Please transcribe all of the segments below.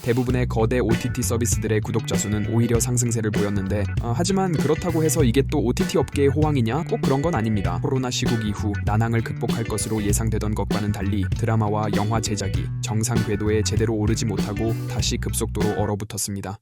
대부분의 거대 OTT 서비스들의 구독자 수는 오히려 상승세를 보였는데 하지만 그렇다고 해서 이게 또 OTT 업계의 호황이냐? 꼭 그런 건 아닙니다. 코로나 시국 이후 난항을 극복할 것으로 예상되던 것과는 달리 드라마와 영화 제작이 정상 궤도에 제대로 오르지 못하고 다시 급속도로 얼어붙었습니다.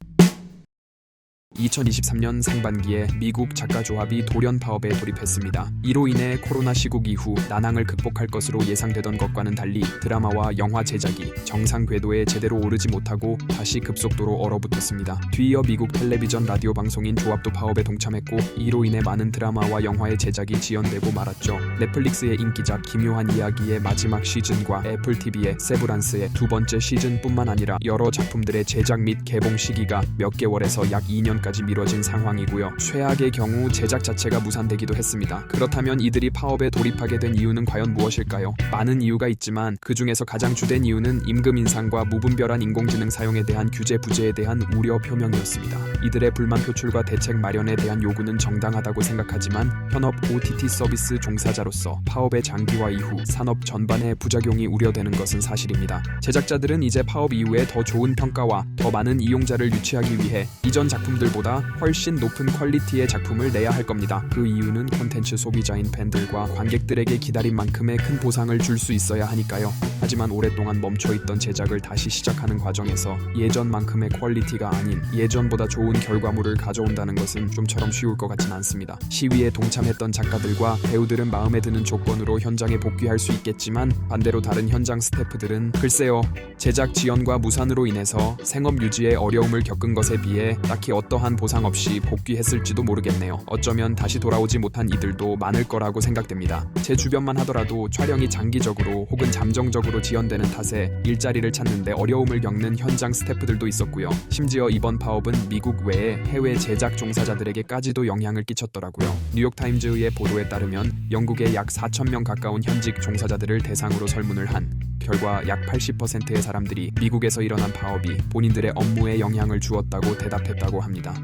2023년 상반기에 미국 작가조합이 돌연 파업에 돌입했습니다. 이로 인해 코로나 시국 이후 난항을 극복할 것으로 예상되던 것과는 달리 드라마와 영화 제작이 정상 궤도에 제대로 오르지 못하고 다시 급속도로 얼어붙었습니다. 뒤이어 미국 텔레비전 라디오 방송인 조합도 파업에 동참했고 이로 인해 많은 드라마와 영화의 제작이 지연되고 말았죠. 넷플릭스의 인기작 기묘한 이야기의 마지막 시즌과 애플TV의 세브란스의 두 번째 시즌뿐만 아니라 여러 작품들의 제작 및 개봉 시기가 몇 개월에서 약 2년까지 미뤄진 상황이고요. 최악의 경우 제작 자체가 무산되기도 했습니다. 그렇다면 이들이 파업에 돌입하게 된 이유는 과연 무엇일까요? 많은 이유가 있지만 그 중에서 가장 주된 이유는 임금 인상과 무분별한 인공지능 사용에 대한 규제 부재에 대한 우려 표명이었습니다. 이들의 불만 표출과 대책 마련에 대한 요구는 정당하다고 생각하지만 현업 OTT 서비스 종사자로서 파업의 장기화 이후 산업 전반의 부작용이 우려되는 것은 사실입니다. 제작자들은 이제 파업 이후에 더 좋은 평가와 더 많은 이용자를 유치하기 위해 이전 작품들보다 훨씬 높은 퀄리티의 작품을 내야 할 겁니다. 그 이유는 콘텐츠 소비자인 팬들과 관객들에게 기다린 만큼의 큰 보상을 줄 수 있어야 하니까요. 하지만 오랫동안 멈춰있던 제작을 다시 시작하는 과정에서 예전만큼의 퀄리티가 아닌 예전보다 좋은 결과물을 가져온다는 것은 좀처럼 쉬울 것 같진 않습니다. 시위에 동참했던 작가들과 배우들은 마음에 드는 조건으로 현장에 복귀할 수 있겠지만 반대로 다른 현장 스태프들은 글쎄요, 제작 지연과 무산으로 인해서 생업 유지에 어려움을 겪은 것에 비해 딱히 어떠한 보상 없이 복귀했을지도 모르겠네요. 어쩌면 다시 돌아오지 못한 이들도 많을 거라고 생각됩니다. 제 주변만 하더라도 촬영이 장기적으로 혹은 잠정적으로 지연되는 탓에 일자리를 찾는데 어려움을 겪는 현장 스태프들도 있었고요. 심지어 이번 파업은 미국 외의 해외 제작 종사자들에게까지도 영향을 끼쳤더라고요. 뉴욕타임즈의 보도에 따르면 영국의 약 4,000명 가까운 현직 종사자들을 대상으로 설문을 한 결과 약 80%의 사람들이 미국에서 일어난 파업이 본인들의 업무에 영향을 주었다고 대답했다고 합니다.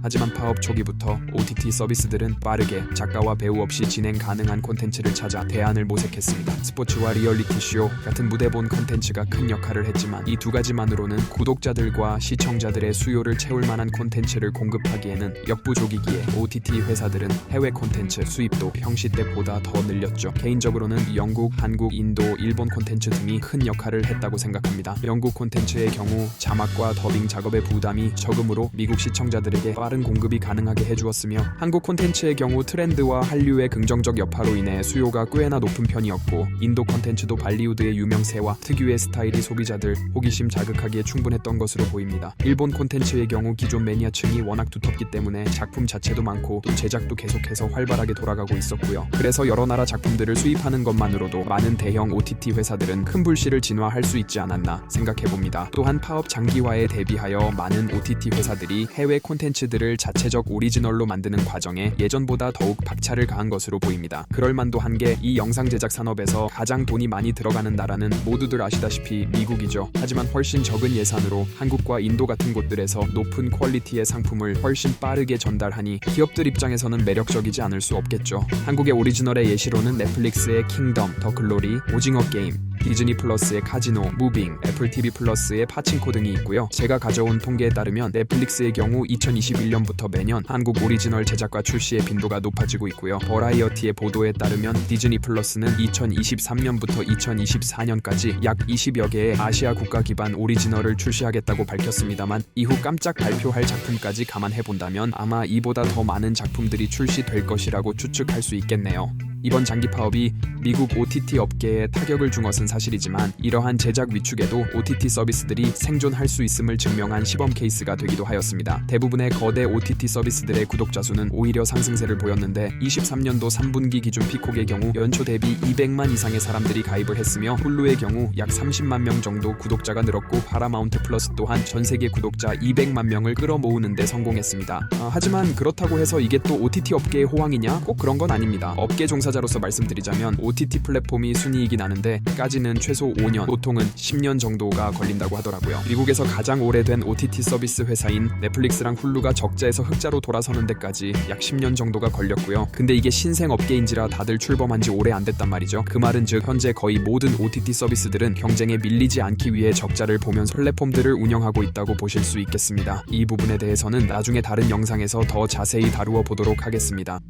하지만 파업 초기부터 OTT 서비스들은 빠르게 작가와 배우 없이 진행 가능한 콘텐츠를 찾아 대안을 모색했습니다. 스포츠와 리얼리티쇼 같은 무대본 콘텐츠가 큰 역할을 했지만 이 두 가지만으로는 구독자들과 시청자들의 수요를 채울 만한 콘텐츠를 공급하기에는 역부족이기에 OTT 회사들은 해외 콘텐츠 수입도 평시 때보다 더 늘렸죠. 개인적으로는 영국, 한국, 인도, 일본 콘텐츠 등이 큰 역할을 했다고 생각합니다. 영국 콘텐츠의 경우 자막과 더빙 작업의 부담이 적음으로 미국 시청자들에게 빠른 공급이 가능하게 해주었으며 한국 콘텐츠의 경우 트렌드와 한류의 긍정적 여파로 인해 수요가 꽤나 높은 편이었고 인도 콘텐츠도 발리우드의 유명세와 특유의 스타일이 소비자들 호기심 자극하기에 충분했던 것으로 보입니다. 일본 콘텐츠의 경우 기존 매니아층이 워낙 두텁기 때문에 작품 자체도 많고 또 제작도 계속해서 활발하게 돌아가고 있었고요. 그래서 여러 나라 작품들을 수입하는 것만으로도 많은 대형 OTT 회사들은 큰 불씨를 진화할 수 있지 않았나 생각해봅니다. 또한 파업 장기화에 대비하여 많은 OTT 회사들이 해외 콘텐츠들을 자체적 오리지널로 만드는 과정에 예전보다 더욱 박차를 가한 것으로 보입니다. 그럴만도 한 게 이 영상 제작 산업에서 가장 돈이 많이 들어가는 나라는 모두들 아시다시피 미국이죠. 하지만 훨씬 적은 예산으로 한국과 인도 같은 곳들에서 높은 퀄리티의 상품을 훨씬 빠르게 전달하니 기업들 입장에서는 매력적이지 않을 수 없겠죠. 한국의 오리지널의 예시로는 넷플릭스의 킹덤, 더 글로리, 오징어 게임, 디즈니 플러스의 카지노, 무빙, 애플 TV 플러스의 파친코 등이 있고요. 제가 가져온 통계에 따르면 넷플릭스의 경우 2021년부터 매년 한국 오리지널 제작과 출시의 빈도가 높아지고 있고요. 버라이어티의 보도에 따르면 디즈니 플러스는 2023년부터 2024년까지 약 20여 개의 아시아 국가 기반 오리지널을 출시하겠다고 밝혔습니다만 이후 깜짝 발표할 작품까지 감안해본다면 아마 이보다 더 많은 작품들이 출시될 것이라고 추측할 수 있겠네요. 이번 장기 파업이 미국 OTT 업계에 타격을 준 것은 사실이지만 이러한 제작 위축에도 OTT 서비스들이 생존할 수 있음을 증명한 시범 케이스가 되기도 하였습니다. 대부분의 거대 OTT 서비스들의 구독자 수는 오히려 상승세를 보였는데 23년도 3분기 기준 피콕의 경우 연초 대비 200만 이상의 사람들이 가입을 했으며 훌루의 경우 약 30만 명 정도 구독자가 늘었고 파라마운트 플러스 또한 전 세계 구독자 200만 명을 끌어모으는 데 성공했습니다. 하지만 그렇다고 해서 이게 또 OTT 업계의 호황이냐? 꼭 그런 건 아닙니다. 업계 종사 당사자로서 말씀드리자면 OTT 플랫폼이 순이익이 나는데 까지는 최소 5년, 보통은 10년 정도가 걸린다고 하더라고요. 미국에서 가장 오래된 OTT 서비스 회사인 넷플릭스랑 훌루가 적자에서 흑자로 돌아서는 데까지 약 10년 정도가 걸렸고요. 근데 이게 신생 업계인지라 다들 출범한 지 오래 안 됐단 말이죠. 그 말은 즉 현재 거의 모든 OTT 서비스들은 경쟁에 밀리지 않기 위해 적자를 보면서 플랫폼들을 운영하고 있다고 보실 수 있겠습니다. 이 부분에 대해서는 나중에 다른 영상에서 더 자세히 다루어 보도록 하겠습니다.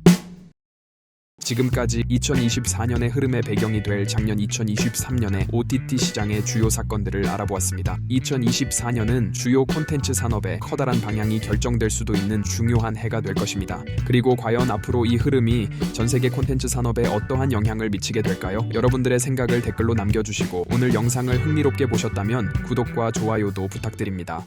지금까지 2024년의 흐름의 배경이 될 작년 2023년의 OTT 시장의 주요 사건들을 알아보았습니다. 2024년은 주요 콘텐츠 산업의 커다란 방향이 결정될 수도 있는 중요한 해가 될 것입니다. 그리고 과연 앞으로 이 흐름이 전 세계 콘텐츠 산업에 어떠한 영향을 미치게 될까요? 여러분들의 생각을 댓글로 남겨주시고 오늘 영상을 흥미롭게 보셨다면 구독과 좋아요도 부탁드립니다.